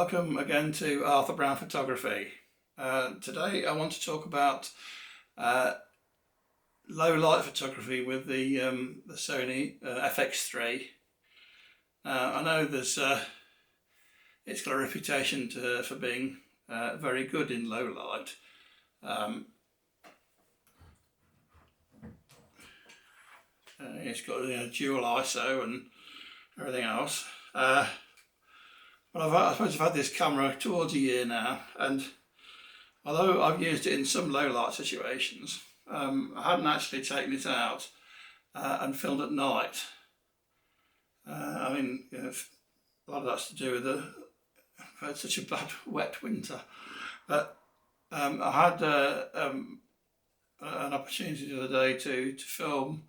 Welcome again to Arthur Brown Photography. Today I want to talk about low light photography with the Sony FX3. I know it's got a reputation for being very good in low light. It's got dual ISO and everything else. Well, I suppose I've had this camera towards a year now, and although I've used it in some low light situations, I hadn't actually taken it out and filmed at night. A lot of that's to do with I've had such a bad wet winter. But I had an opportunity the other day to film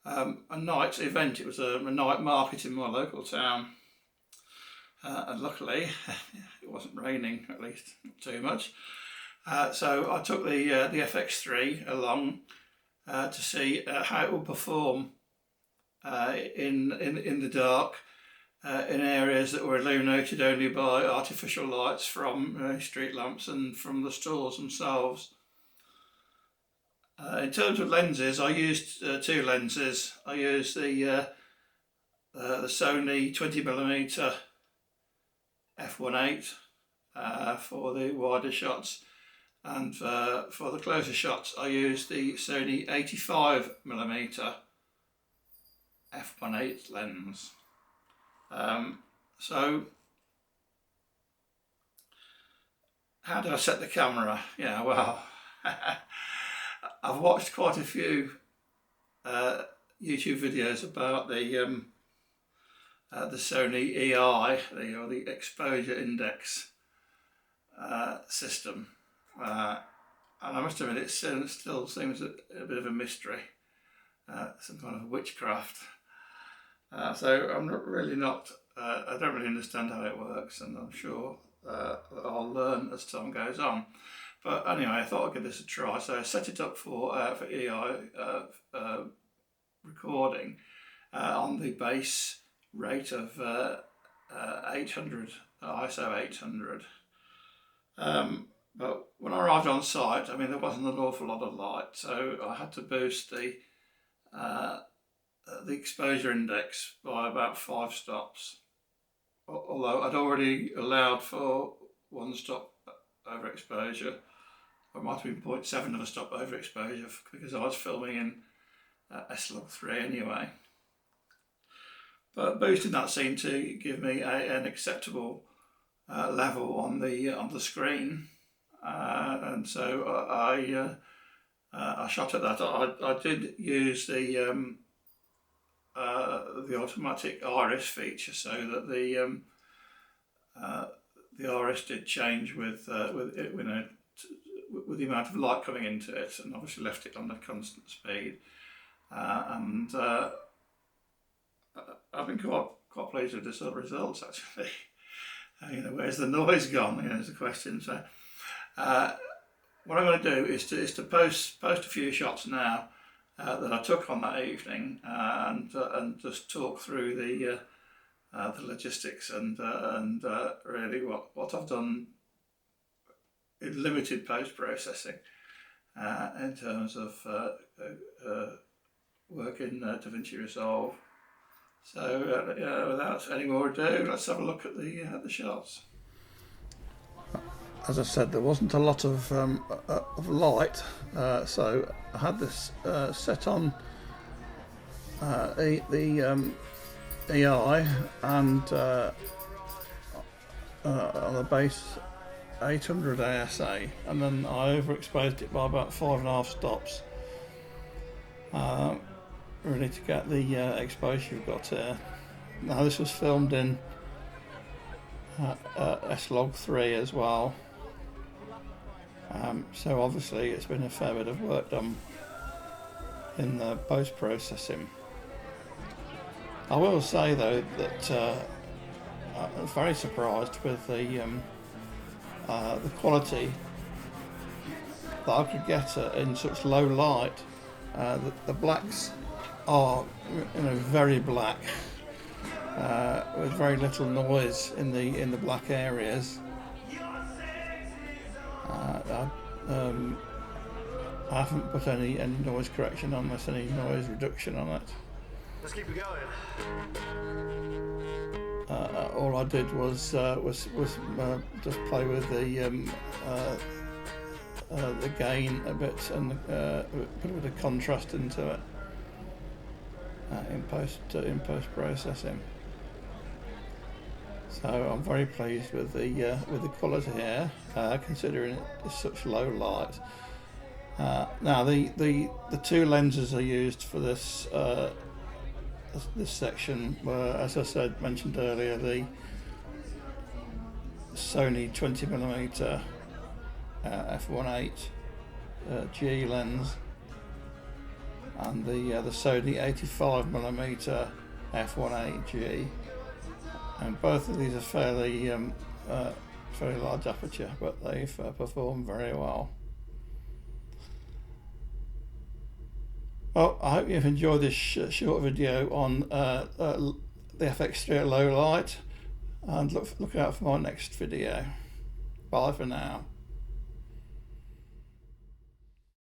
a night event. It was a night market in my local town. And luckily it wasn't raining, at least not too much. So I took the FX3 along to see how it would perform in the dark in areas that were illuminated only by artificial lights from street lamps and from the stores themselves. In terms of lenses, I used two lenses. I used the Sony 20mm f1.8 for the wider shots, and for the closer shots I used the Sony 85mm f1.8 lens. So how did I set the camera? Yeah, well, I've watched quite a few YouTube videos about the Sony EI, or the exposure index system, and I must admit it still seems a bit of a mystery, some kind of witchcraft. So I'm I don't really understand how it works, and I'm sure that I'll learn as time goes on. But anyway, I thought I'd give this a try, so I set it up for EI recording on the base rate of 800, ISO 800. But when I arrived on site, there wasn't an awful lot of light, so I had to boost the exposure index by about 5 stops. Although I'd already allowed for 1 stop overexposure, or it might have been 0.7 of a stop overexposure, because I was filming in S-Log3 anyway. But boosting that seemed to give me an acceptable level on the screen, and so I shot at that. I did use the automatic iris feature, so that the iris did change with the amount of light coming into it, and obviously left it on a constant speed. And I've been quite pleased with the sort of results, actually. Where's the noise gone? Is the question. So what I'm going to do is to post a few shots now that I took on that evening, and just talk through the logistics and really what I've done in limited post-processing in terms of work in DaVinci Resolve. So without any more ado, let's have a look at the shots. As I said, there wasn't a lot of light, so I had this set on the EI and on the base 800 ASA, and then I overexposed it by about 5.5 stops. Really to get the exposure you've got here. Now this was filmed in S-Log3 as well, so obviously it's been a fair bit of work done in the post-processing. I will say though that I was very surprised with the quality that I could get in such low light. The blacks are very black, with very little noise in the black areas. I haven't put any noise correction on this, any noise reduction on it. Let's keep it going. All I did was just play with the gain a bit and put a bit of contrast into it in post processing. So I'm very pleased with the quality here, considering it is such low light. Now the two lenses I used for this this section were, as I mentioned earlier, the Sony 20mm f1.8 G lens and the Sony 85mm f1.8 G, and both of these are fairly large aperture, but they've performed very well. Well, I hope you've enjoyed this short video on the FX3 at low light, and look out for my next video. Bye for now.